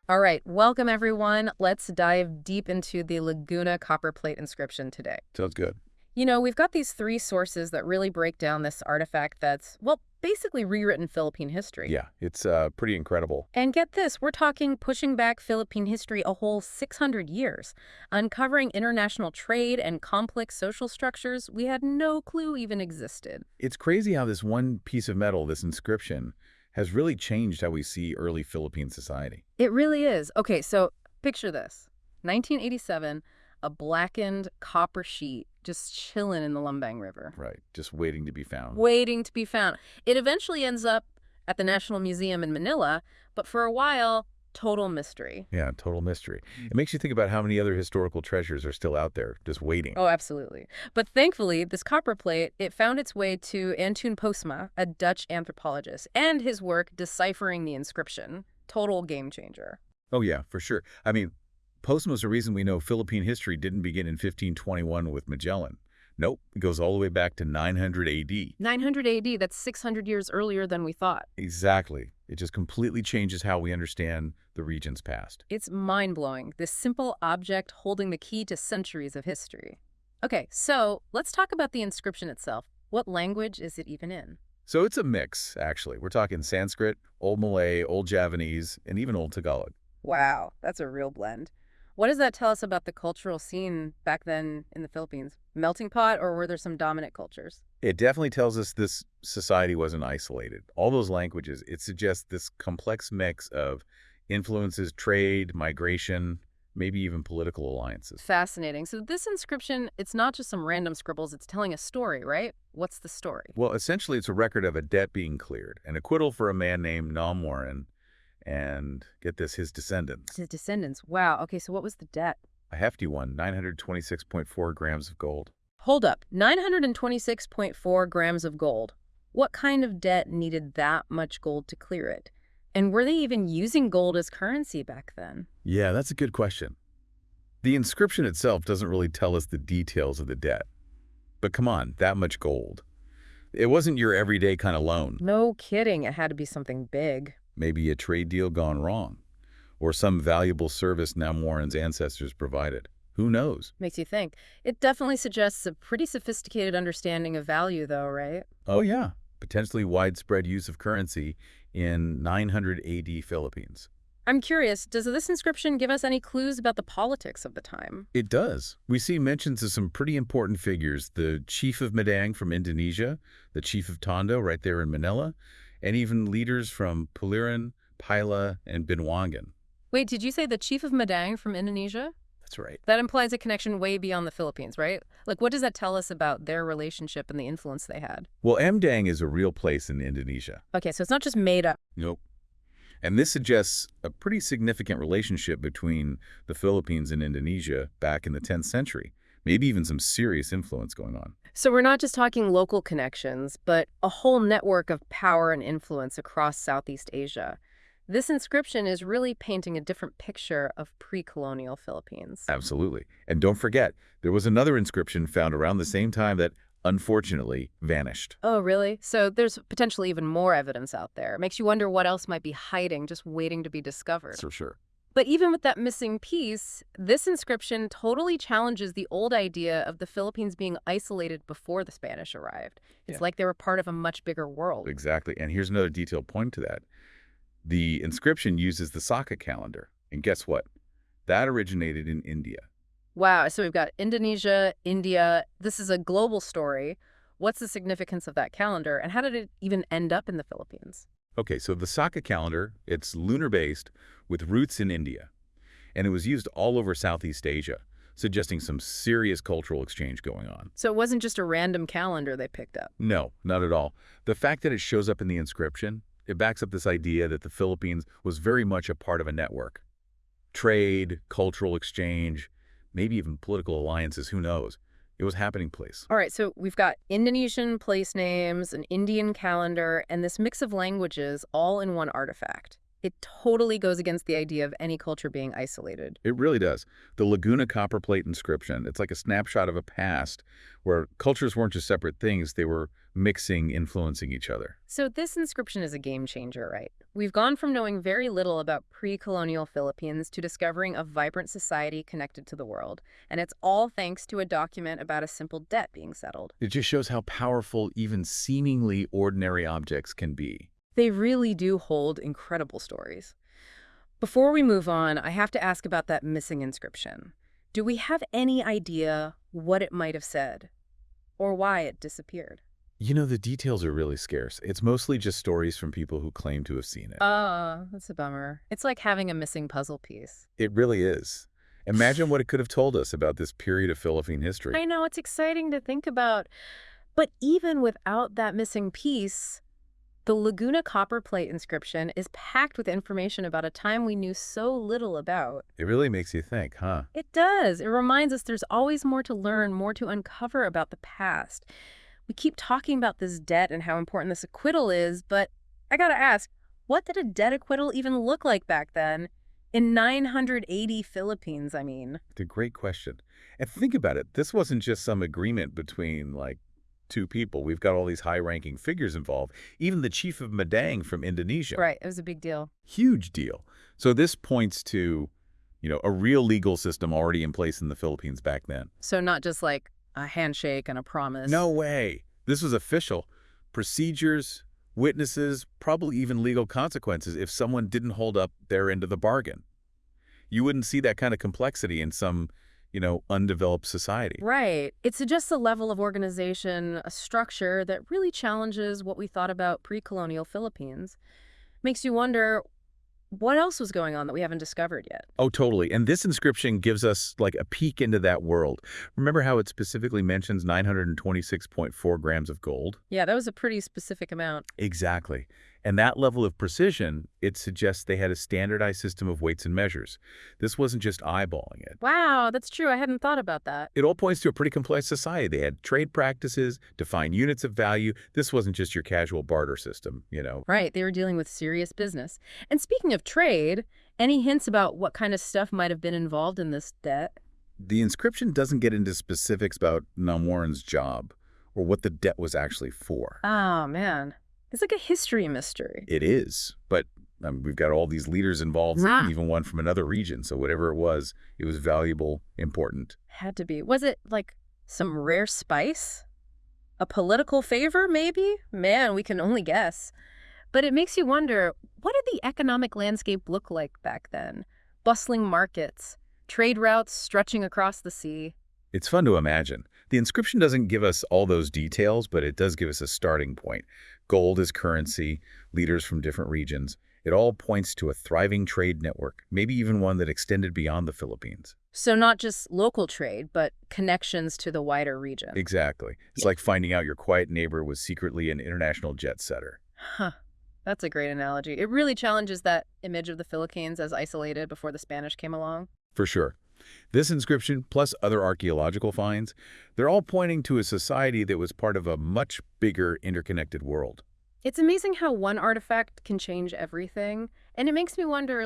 All right, welcome everyone. Let's dive deep into the Laguna Copperplate inscription today. Sounds good. We've got these three sources that really break down this artifact that's, well, basically rewritten Philippine history. Yeah, it's pretty incredible. And get this, we're talking pushing back Philippine history a whole 600 years, uncovering international trade and complex social structures we had no clue even existed. It's crazy how this one piece of metal, this inscription, has really changed how we see early Philippine society. It really is. Okay, so picture this. 1987, a blackened copper sheet just chilling in the Lumbang River. Right, just waiting to be found. Waiting to be found. It eventually ends up at the National Museum in Manila, but for a while, total mystery. Yeah, total mystery. It makes you think about how many other historical treasures are still out there, just waiting. Oh, absolutely. But thankfully, this copper plate, it found its way to Antoon Postma, a Dutch anthropologist, and his work deciphering the inscription. Total game changer. Oh yeah, for sure. I mean, Postma's the reason we know Philippine history didn't begin in 1521 with Magellan. Nope, it goes all the way back to 900 AD. 900 AD, that's 600 years earlier than we thought. Exactly. It just completely changes how we understand the region's past. It's mind-blowing, this simple object holding the key to centuries of history. Okay, so let's talk about the inscription itself. What language is it even in? So it's a mix, actually. We're talking Sanskrit, Old Malay, Old Javanese, and even Old Tagalog. Wow, that's a real blend. What does that tell us about the cultural scene back then in the Philippines? Melting pot, or were there some dominant cultures? It definitely tells us this society wasn't isolated. All those languages, it suggests this complex mix of influences, trade, migration, maybe even political alliances. Fascinating. So this inscription, it's not just some random scribbles, it's telling a story, right? What's the story? Well, essentially, it's a record of a debt being cleared, an acquittal for a man named Nam Warren, and get this, his descendants. His descendants. Wow. Okay, so what was the debt? A hefty one, 926.4 grams of gold. Hold up. 926.4 grams of gold. What kind of debt needed that much gold to clear it? And were they even using gold as currency back then? Yeah, that's a good question. The inscription itself doesn't really tell us the details of the debt. But come on, that much gold. It wasn't your everyday kind of loan. No kidding. It had to be something big. Maybe a trade deal gone wrong, or some valuable service Nam Warren's ancestors provided. Who knows? Makes you think. It definitely suggests a pretty sophisticated understanding of value, though, right? Oh yeah, potentially widespread use of currency in 900 AD Philippines. I'm curious, does this inscription give us any clues about the politics of the time? It does. We see mentions of some pretty important figures, the chief of Madang from Indonesia, the chief of Tondo right there in Manila, and even leaders from Puliran, Pila, and Binwangan. Wait, did you say the chief of Madang from Indonesia? That's right. That implies a connection way beyond the Philippines, right? Like, what does that tell us about their relationship and the influence they had? Well, Mdang is a real place in Indonesia. Okay, so it's not just made up. Nope. And this suggests a pretty significant relationship between the Philippines and Indonesia back in the 10th century. Maybe even some serious influence going on. So we're not just talking local connections, but a whole network of power and influence across Southeast Asia. This inscription is really painting a different picture of pre-colonial Philippines. Absolutely. And don't forget, there was another inscription found around the same time that, unfortunately, vanished. Oh, really? So there's potentially even more evidence out there. It makes you wonder what else might be hiding, just waiting to be discovered. For sure. But even with that missing piece, this inscription totally challenges the old idea of the Philippines being isolated before the Spanish arrived. It's like they were part of a much bigger world. Exactly. And here's another detailed point to that. The inscription uses the Saka calendar. And guess what? That originated in India. Wow, so we've got Indonesia, India. This is a global story. What's the significance of that calendar, and how did it even end up in the Philippines? Okay, so the Saka calendar, it's lunar-based with roots in India. And it was used all over Southeast Asia, suggesting some serious cultural exchange going on. So it wasn't just a random calendar they picked up. No, not at all. The fact that it shows up in the inscription, it backs up this idea that the Philippines was very much a part of a network. Trade, cultural exchange, maybe even political alliances, who knows? It was a happening place. All right, so we've got Indonesian place names, an Indian calendar, and this mix of languages all in one artifact. It totally goes against the idea of any culture being isolated. It really does. The Laguna Copperplate Inscription, it's like a snapshot of a past where cultures weren't just separate things, they were mixing, influencing each other. So this inscription is a game changer, right? We've gone from knowing very little about pre-colonial Philippines to discovering a vibrant society connected to the world. And it's all thanks to a document about a simple debt being settled. It just shows how powerful even seemingly ordinary objects can be. They really do hold incredible stories. Before we move on, I have to ask about that missing inscription. Do we have any idea what it might have said or why it disappeared? You know, the details are really scarce. It's mostly just stories from people who claim to have seen it. That's a bummer. It's like having a missing puzzle piece. It really is. Imagine what it could have told us about this period of Philippine history. I know, it's exciting to think about. But even without that missing piece, the Laguna Copperplate inscription is packed with information about a time we knew so little about. It really makes you think, huh? It does. It reminds us there's always more to learn, more to uncover about the past. We keep talking about this debt and how important this acquittal is, but I gotta ask, what did a debt acquittal even look like back then? In 980 Philippines, I mean. It's a great question. And think about it. This wasn't just some agreement between, like, two people. We've got all these high-ranking figures involved. Even the chief of Madang from Indonesia. Right, it was a big deal. Huge deal. So this points to, a real legal system already in place in the Philippines back then. So not just like a handshake and a promise. No way. This was official. Procedures, witnesses, probably even legal consequences if someone didn't hold up their end of the bargain. You wouldn't see that kind of complexity in some, undeveloped society. Right. It suggests a level of organization, a structure that really challenges what we thought about pre-colonial Philippines. Makes you wonder, what else was going on that we haven't discovered yet? Oh, totally. And this inscription gives us like a peek into that world. Remember how it specifically mentions 926.4 grams of gold? Yeah, that was a pretty specific amount. Exactly. And that level of precision, it suggests they had a standardized system of weights and measures. This wasn't just eyeballing it. Wow, that's true. I hadn't thought about that. It all points to a pretty complex society. They had trade practices, defined units of value. This wasn't just your casual barter system. Right, they were dealing with serious business. And speaking of trade, any hints about what kind of stuff might have been involved in this debt? The inscription doesn't get into specifics about Namoran's job or what the debt was actually for. Oh, man. It's like a history mystery. It is, but we've got all these leaders involved, even one from another region. So whatever it was valuable, important. Had to be. Was it like some rare spice? A political favor, maybe? Man, we can only guess. But it makes you wonder, what did the economic landscape look like back then? Bustling markets, trade routes stretching across the sea. It's fun to imagine. The inscription doesn't give us all those details, but it does give us a starting point. Gold as currency, leaders from different regions. It all points to a thriving trade network, maybe even one that extended beyond the Philippines. So not just local trade, but connections to the wider region. Exactly. It's like finding out your quiet neighbor was secretly an international jet setter. Huh. That's a great analogy. It really challenges that image of the Philippines as isolated before the Spanish came along. For sure. This inscription, plus other archaeological finds, they're all pointing to a society that was part of a much bigger interconnected world. It's amazing how one artifact can change everything. And it makes me wonder,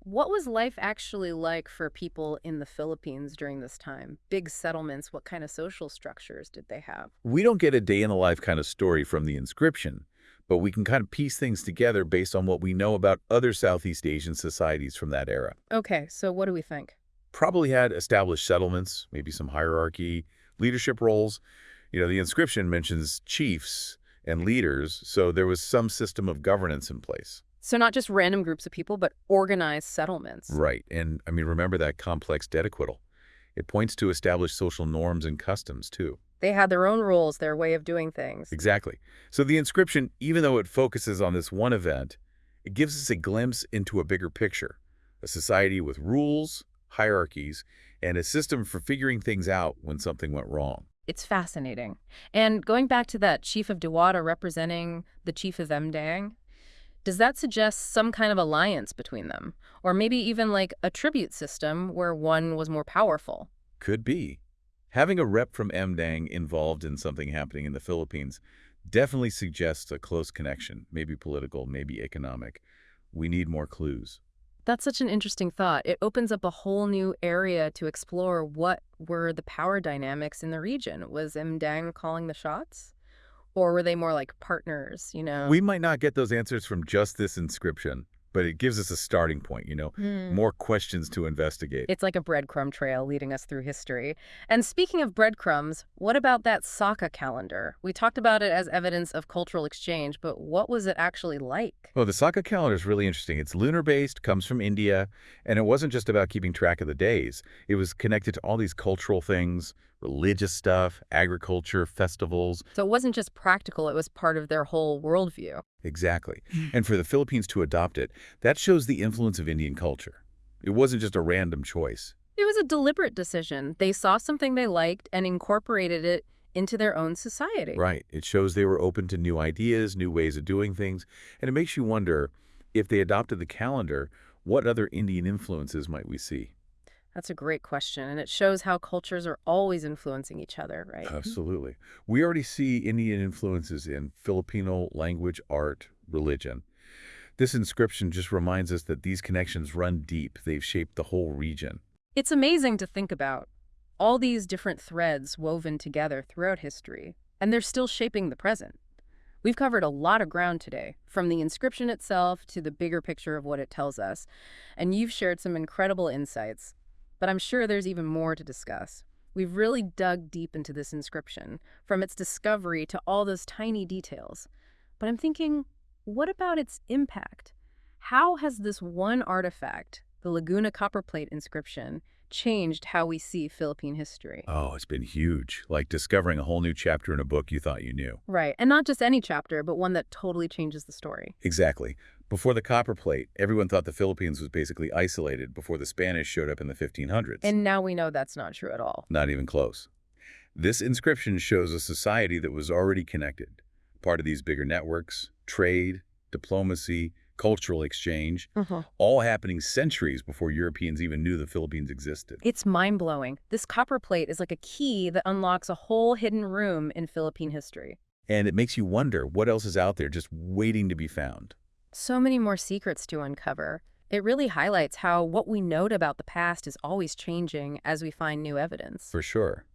what was life actually like for people in the Philippines during this time? Big settlements, what kind of social structures did they have? We don't get a day-in-the-life kind of story from the inscription, but we can kind of piece things together based on what we know about other Southeast Asian societies from that era. Okay, so what do we think? Probably had established settlements, maybe some hierarchy, leadership roles. The inscription mentions chiefs and leaders, so there was some system of governance in place. So not just random groups of people, but organized settlements. Right. And, remember that complex debt acquittal. It points to established social norms and customs, too. They had their own rules, their way of doing things. Exactly. So the inscription, even though it focuses on this one event, it gives us a glimpse into a bigger picture, a society with rules, hierarchies, and a system for figuring things out when something went wrong. It's fascinating. And going back to that chief of Diwata representing the chief of Mdang, does that suggest some kind of alliance between them? Or maybe even like a tribute system where one was more powerful? Could be. Having a rep from Mdang involved in something happening in the Philippines definitely suggests a close connection, maybe political, maybe economic. We need more clues. That's such an interesting thought. It opens up a whole new area to explore what were the power dynamics in the region. Was Mdang calling the shots? Or were they more like partners? We might not get those answers from just this inscription, but it gives us a starting point, more questions to investigate. It's like a breadcrumb trail leading us through history. And speaking of breadcrumbs, what about that Saka calendar? We talked about it as evidence of cultural exchange, but what was it actually like? Well, the Saka calendar is really interesting. It's lunar-based, comes from India, and it wasn't just about keeping track of the days. It was connected to all these cultural things, religious stuff, agriculture, festivals. So it wasn't just practical, it was part of their whole worldview. Exactly. And for the Philippines to adopt it, that shows the influence of Indian culture. It wasn't just a random choice. It was a deliberate decision. They saw something they liked and incorporated it into their own society. Right. It shows they were open to new ideas, new ways of doing things, and it makes you wonder, if they adopted the calendar, what other Indian influences might we see? That's a great question, and it shows how cultures are always influencing each other, right? Absolutely. We already see Indian influences in Filipino language, art, religion. This inscription just reminds us that these connections run deep. They've shaped the whole region. It's amazing to think about all these different threads woven together throughout history, and they're still shaping the present. We've covered a lot of ground today, from the inscription itself to the bigger picture of what it tells us, and you've shared some incredible insights. But I'm sure there's even more to discuss. We've really dug deep into this inscription, from its discovery to all those tiny details. But I'm thinking, what about its impact? How has this one artifact, the Laguna Copperplate inscription, changed how we see Philippine history? Oh, it's been huge. Like discovering a whole new chapter in a book you thought you knew. Right, and not just any chapter, but one that totally changes the story. Exactly. Before the Copperplate, everyone thought the Philippines was basically isolated before the Spanish showed up in the 1500s. And now we know that's not true at all. Not even close. This inscription shows a society that was already connected, part of these bigger networks, trade, diplomacy, cultural exchange, all happening centuries before Europeans even knew the Philippines existed. It's mind-blowing. This copperplate is like a key that unlocks a whole hidden room in Philippine history. And it makes you wonder what else is out there just waiting to be found. So many more secrets to uncover. It really highlights how what we note about the past is always changing as we find new evidence. For sure.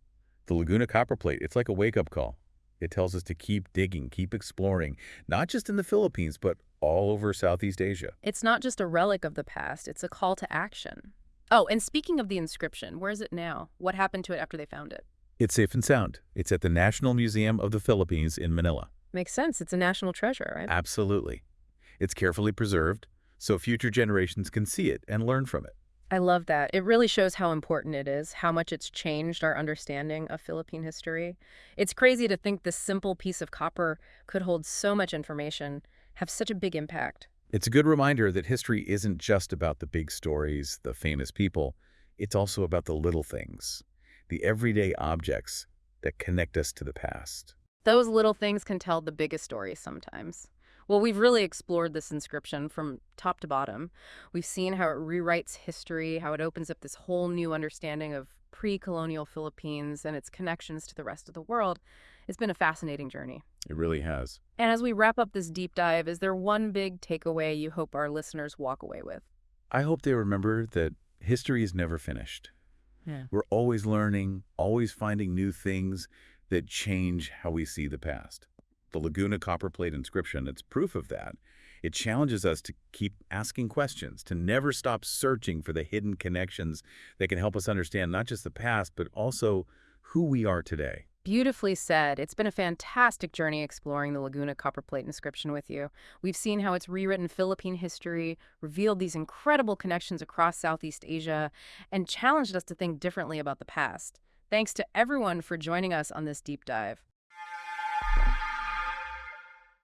The Laguna Copperplate, it's like a wake-up call. It tells us to keep digging, keep exploring, not just in the Philippines, but all over Southeast Asia. It's not just a relic of the past, it's a call to action. Oh, and speaking of the inscription, where is it now? What happened to it after they found it? It's safe and sound. It's at the National Museum of the Philippines in Manila. Makes sense. It's a national treasure, right? Absolutely. It's carefully preserved, so future generations can see it and learn from it. I love that. It really shows how important it is, how much it's changed our understanding of Philippine history. It's crazy to think this simple piece of copper could hold so much information, have such a big impact. It's a good reminder that history isn't just about the big stories, the famous people. It's also about the little things, the everyday objects that connect us to the past. Those little things can tell the biggest stories sometimes. Well, we've really explored this inscription from top to bottom. We've seen how it rewrites history, how it opens up this whole new understanding of pre-colonial Philippines and its connections to the rest of the world. It's been a fascinating journey. It really has. And as we wrap up this deep dive, is there one big takeaway you hope our listeners walk away with? I hope they remember that history is never finished. Yeah. We're always learning, always finding new things that change how we see the past. The Laguna Copperplate inscription, it's proof of that. It challenges us to keep asking questions, to never stop searching for the hidden connections that can help us understand not just the past, but also who we are today. Beautifully said. It's been a fantastic journey exploring the Laguna Copperplate inscription with you. We've seen how it's rewritten Philippine history, revealed these incredible connections across Southeast Asia, and challenged us to think differently about the past. Thanks to everyone for joining us on this deep dive.